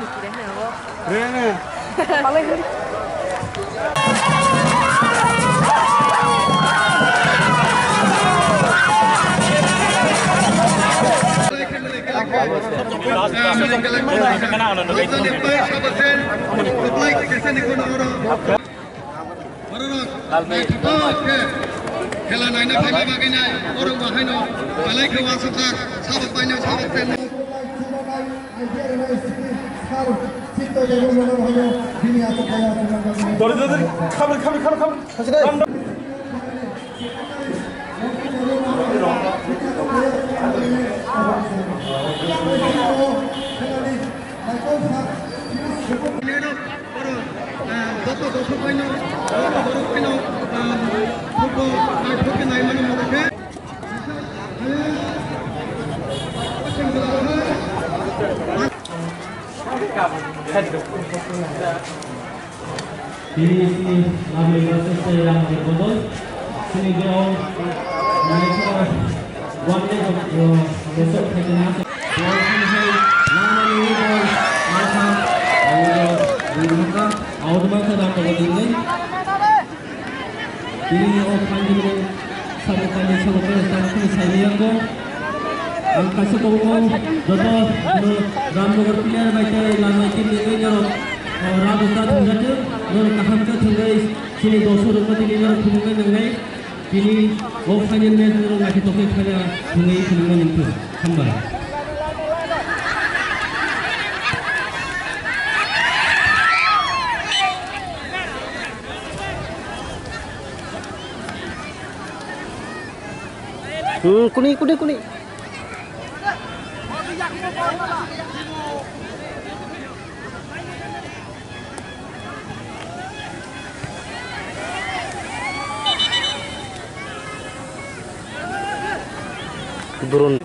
느끼래 해요. 그래. 빨리 खेला नायनो फैबाय बागैनाय अरं बाहायनो बालाय गोवा सखार साबक बायनो साबक pen 너희들 카메라 Ini adalah sesuatu yang berbeda. Sini dia mereka one day besok terkena. Ini nama ini macam mereka awal masa dah terjadi. Ini orang panjang sampai saya yang go. Kasih tahu jodoh Ramnagar player baca lama ini ni orang ustaz mengajar orang kaham ka thangai sini 200 rupiah dinner khulungan nangai kini final match orang lagi toke khala thangai khulungan itu hamba kuni turun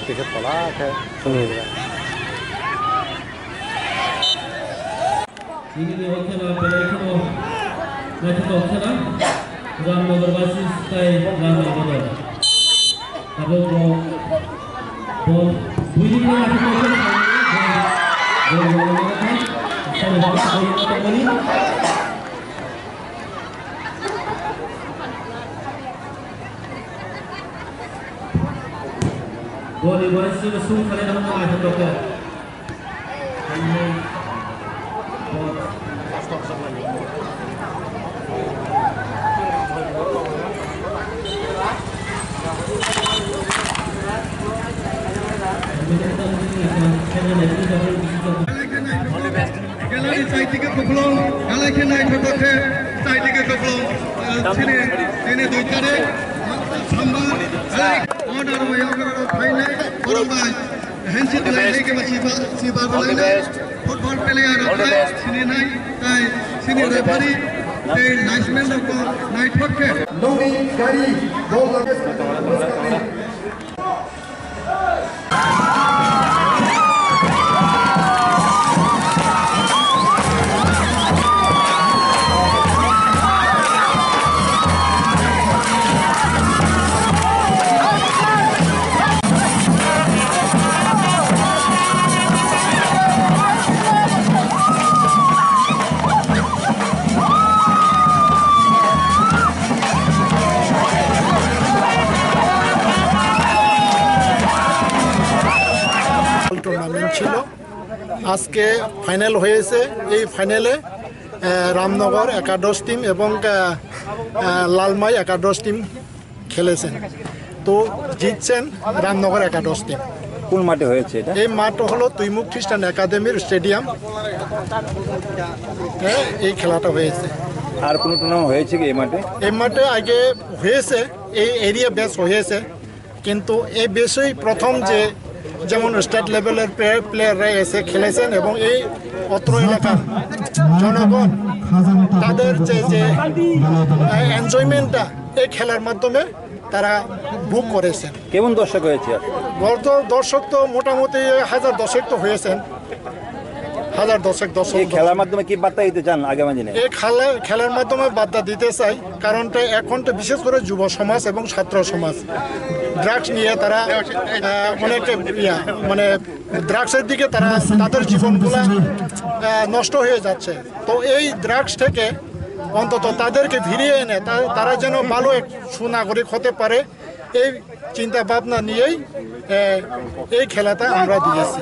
tiket pola kayak ini dia waktu berlaku macam waktu Ramnagar basis stay lama betul. Tapi bom bunyi ni aku macam boleh basis masuk kali dalam macam doktor. Gallery side ticket kuplong, gallery ke naik terpakai side ticket kuplong. Sini dua kali, sambal, order order final, orang baik. Handshake lagi ke masih lagi. Football player sini naik, sini referee, nice man aku naik terpakai. Noni gari, dua lagi. Tournament ছিল আজকে final হয়েছে এই ফাইনালে রামনগর একাদশ team এবং লালমাই একাদশ team খেলেছেন তো জিতছেন রামনগর একাদশ টিম কোন মাঠে হয়েছে এটা এই মাঠ হলো তুইমুখ খ্রিস্টান একাডেমির স্টেডিয়াম এই খেলাটা হয়েছে আর কোন টুর্নামেন্ট হয়েছে কি এই মাঠে আগে হয়েছে এই এরিয়া বেস হয়েছে কিন্তু এই বেশই প্রথম যে যেমন স্টেট লেভেলের প্লেয়াররা এসে খেলেছেন এবং এই অত্র এলাকার জনগণ তাদের যে এনজয়মেন্টটা এই খেলার মাধ্যমে তারা বুক করেছেন। কেমন দর্শক হয়েছে আর গত দর্শক তো মোটামুটি 1000 তো হয়েছেন, 1000 দর্শক। এই খেলার মাধ্যমে কি বার্তা দিতে চান আগামী দিনে? এই খেলার মাধ্যমে বার্তা দিতে চাই, কারণটা এখনটা বিশেষ করে যুব সমাজ এবং ছাত্র সমাজ ড্রাগস নিয়ে তারা অনেক মানে ড্রাগসের দিকে তারা তাদের জীবনগুলো নষ্ট হয়ে যাচ্ছে। তো এই ড্রাগস থেকে অন্তত তাদেরকে ফিরিয়ে এনে তারা যেন ভালো এক সুনাগরিক হতে পারে, এই চিন্তা ভাবনা নিয়েই এই খেলাটা আমরা দিয়েছি।